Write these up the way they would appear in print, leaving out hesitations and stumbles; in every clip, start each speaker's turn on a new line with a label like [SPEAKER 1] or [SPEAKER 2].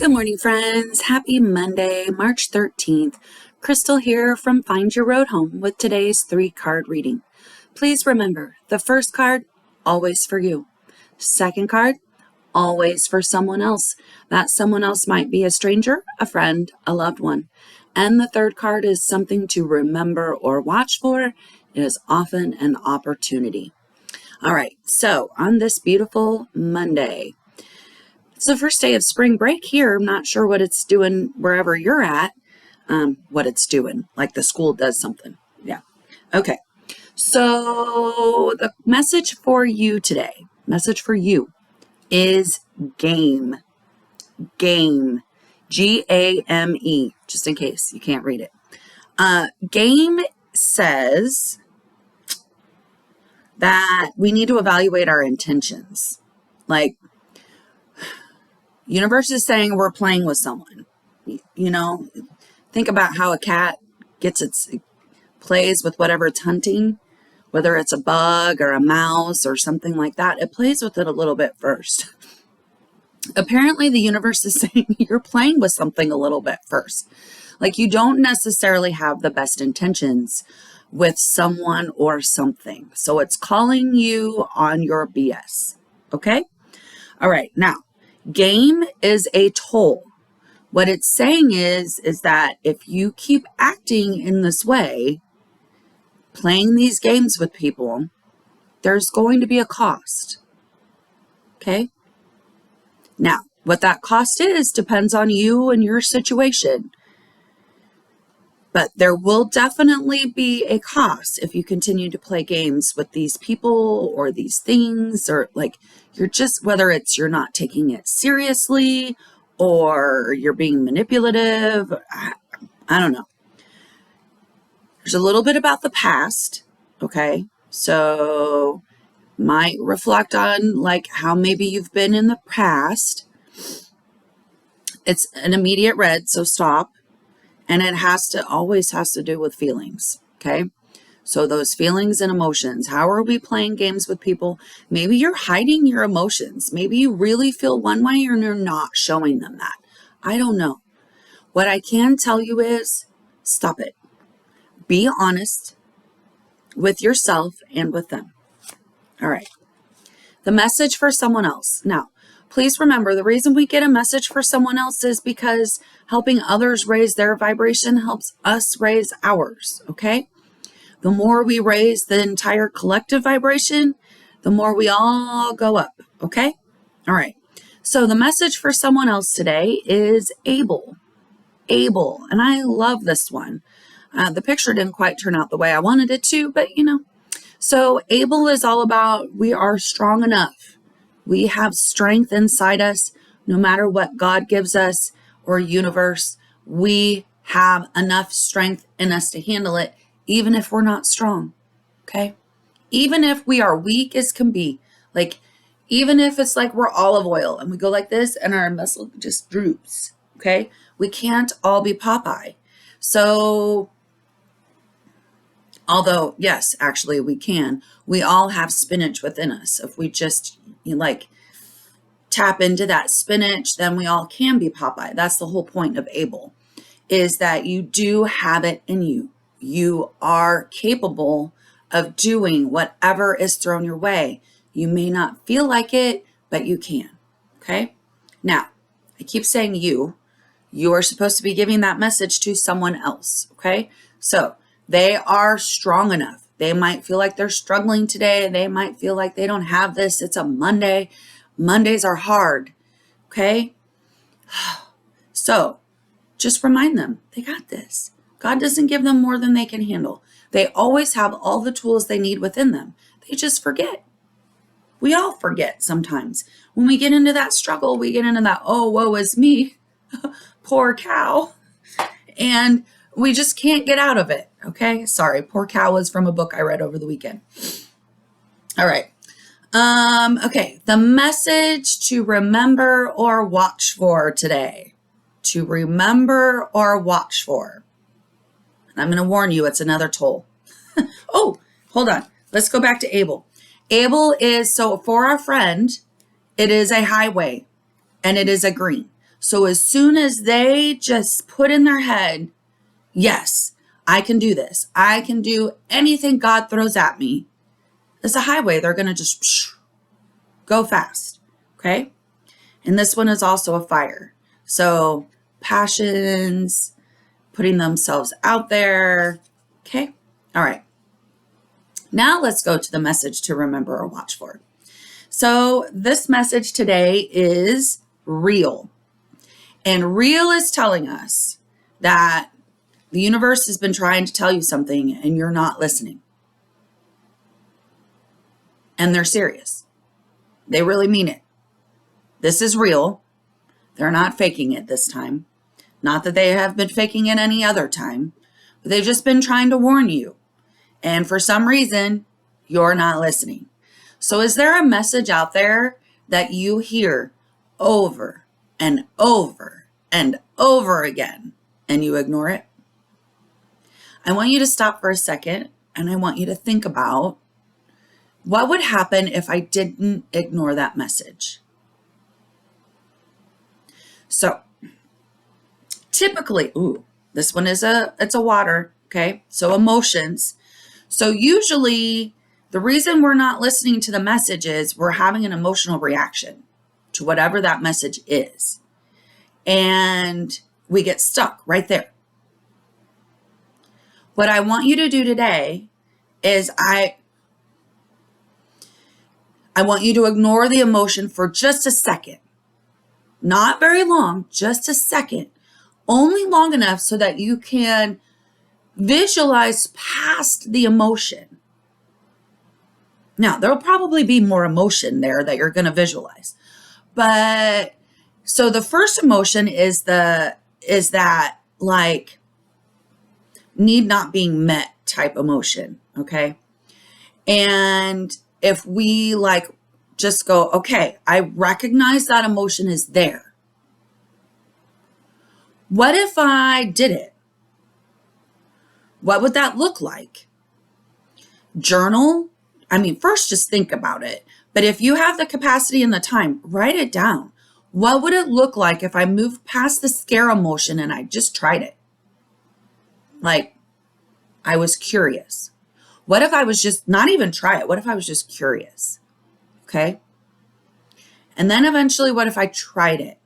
[SPEAKER 1] Good morning, friends. Happy Monday, March 13th. Crystal here from Find Your Road Home with today's 3-card reading. Please remember, the first card, always for you. Second card, always for someone else. That someone else might be a stranger, a friend, a loved one. And the third card is something to remember or watch for. It is often an opportunity. All right, so on this beautiful Monday, it's the first day of spring break here. I'm not sure what it's doing wherever you're at. What it's doing, like the school does something. Yeah. Okay. So the message for you today, is game. Game. Game, just in case you can't read it. Game says that we need to evaluate our intentions. Like, universe is saying we're playing with someone. You know, think about how a cat plays with whatever it's hunting, whether it's a bug or a mouse or something like that. It plays with it a little bit first. Apparently, the universe is saying you're playing with something a little bit first. Like, you don't necessarily have the best intentions with someone or something. So it's calling you on your BS. Okay? All right. Now, game is a toll. What it's saying is that if you keep acting in this way, playing these games with people, there's going to be a cost. Okay? Now, what that cost is depends on you and your situation. But there will definitely be a cost if you continue to play games with these people or these things, or like whether it's you're not taking it seriously or you're being manipulative. I don't know. There's a little bit about the past. Okay. So might reflect on like how maybe you've been in the past. It's an immediate red, so stop. And it always has to do with feelings, okay? So those feelings and emotions, how are we playing games with people? Maybe you're hiding your emotions. Maybe you really feel one way and you're not showing them that. I don't know. What I can tell you is stop it. Be honest with yourself and with them. All right. The message for someone else. Now, please remember, the reason we get a message for someone else is because helping others raise their vibration helps us raise ours, okay? The more we raise the entire collective vibration, the more we all go up, okay? All right. So the message for someone else today is able. Able. And I love this one. The picture didn't quite turn out the way I wanted it to, but So able is all about we are strong enough. We have strength inside us, no matter what God gives us or universe. We have enough strength in us to handle it, even if we're not strong, okay? Even if we are weak as can be, like even if it's like we're olive oil and we go like this and our muscle just droops, okay? We can't all be Popeye. So, although, yes, actually we can. We all have spinach within us. If we just tap into that spinach, then we all can be Popeye. That's the whole point of able, is that you do have it in you. You are capable of doing whatever is thrown your way. You may not feel like it, but you can. Okay? Now, I keep saying you are supposed to be giving that message to someone else. Okay? So they are strong enough. They might feel like they're struggling today. They might feel like they don't have this. It's a Monday. Mondays are hard. Okay? So just remind them they got this. God doesn't give them more than they can handle. They always have all the tools they need within them. They just forget. We all forget sometimes. When we get into that struggle, we get into that, oh, woe is me, poor cow. And we just can't get out of it, okay? Sorry, poor cow was from a book I read over the weekend. All right. Okay, the message to remember or watch for today. To remember or watch for. And I'm going to warn you, it's another toll. Oh, hold on. Let's go back to able. Able is, so for our friend, it is a highway and it is a green. So as soon as they just put in their head, yes, I can do this. I can do anything God throws at me. It's a highway. They're going to just go fast. Okay. And this one is also a fire. So passions, putting themselves out there. Okay. All right. Now let's go to the message to remember or watch for. So this message today is real. And real is telling us that the universe has been trying to tell you something and you're not listening. And they're serious. They really mean it. This is real. They're not faking it this time. Not that they have been faking it any other time, but they've just been trying to warn you. And for some reason, you're not listening. So is there a message out there that you hear over and over and over again and you ignore it? I want you to stop for a second and I want you to think about what would happen if I didn't ignore that message. So typically, this one is it's a water, okay? So emotions. So usually the reason we're not listening to the message is we're having an emotional reaction to whatever that message is. And we get stuck right there. What I want you to do today is I want you to ignore the emotion for just a second. Not very long, just a second. Only long enough so that you can visualize past the emotion. Now, there'll probably be more emotion there that you're going to visualize. But so the first emotion is that like need not being met type emotion, okay? And if we like just go, okay, I recognize that emotion is there. What if I did it? What would that look like? Journal. I mean, first just think about it. But if you have the capacity and the time, write it down. What would it look like if I moved past the scare emotion and I just tried it? Like, I was curious. What if I was just, not even try it, what if I was just curious? Okay. And then eventually, what if I tried it?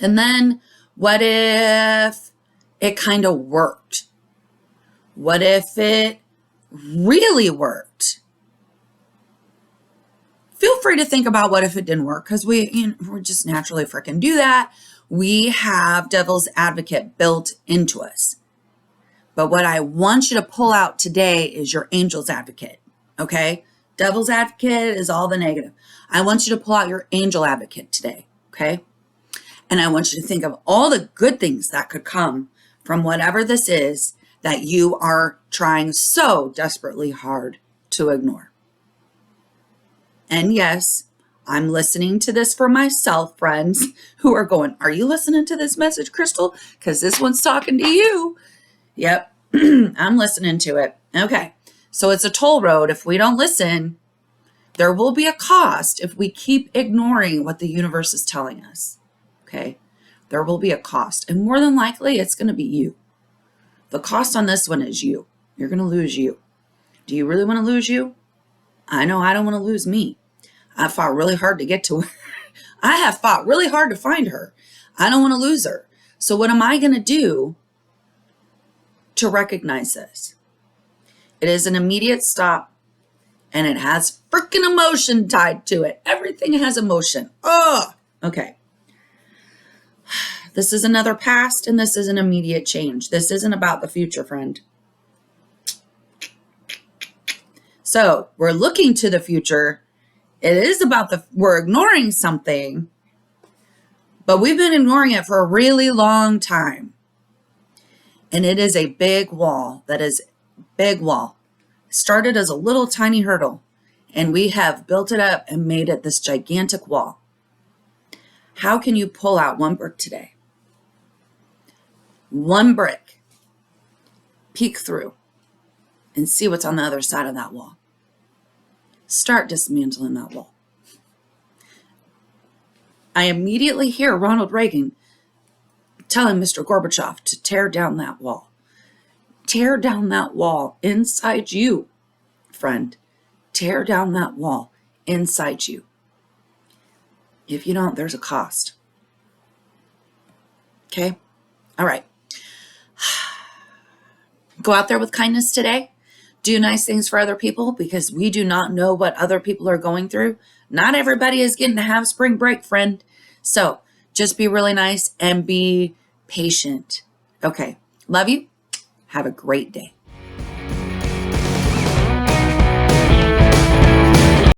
[SPEAKER 1] And then what if it kind of worked? What if it really worked? Feel free to think about what if it didn't work, because we're just naturally freaking do that. We have devil's advocate built into us. But what I want you to pull out today is your angel's advocate, okay? Devil's advocate is all the negative. I want you to pull out your angel advocate today, okay? And I want you to think of all the good things that could come from whatever this is that you are trying so desperately hard to ignore. And yes, I'm listening to this for myself, friends who are going, are you listening to this message, Crystal? Because this one's talking to you. Yep, I'm listening to it. Okay, so it's a toll road. If we don't listen, there will be a cost if we keep ignoring what the universe is telling us. Okay, there will be a cost. And more than likely, it's going to be you. The cost on this one is you. You're going to lose you. Do you really want to lose you? I know I don't want to lose me. I fought really hard to get to her. I have fought really hard to find her. I don't want to lose her. So what am I going to do to recognize this? It is an immediate stop, and it has freaking emotion tied to it. Everything has emotion. Oh, okay. This is another past, and this is an immediate change. This isn't about the future, friend. So we're looking to the future. It is about we're ignoring something, but we've been ignoring it for a really long time. And it is a big wall. That is a big wall. It started as a little tiny hurdle, and we have built it up and made it this gigantic wall. How can you pull out one brick today? One brick. Peek through and see what's on the other side of that wall. Start dismantling that wall. I immediately hear Ronald Reagan telling Mr. Gorbachev to tear down that wall. Tear down that wall inside you, friend. Tear down that wall inside you. If you don't, there's a cost. Okay? All right. Go out there with kindness today. Do nice things for other people, because we do not know what other people are going through. Not everybody is getting to have spring break, friend. So just be really nice and be patient. Okay. Love you. Have a great day.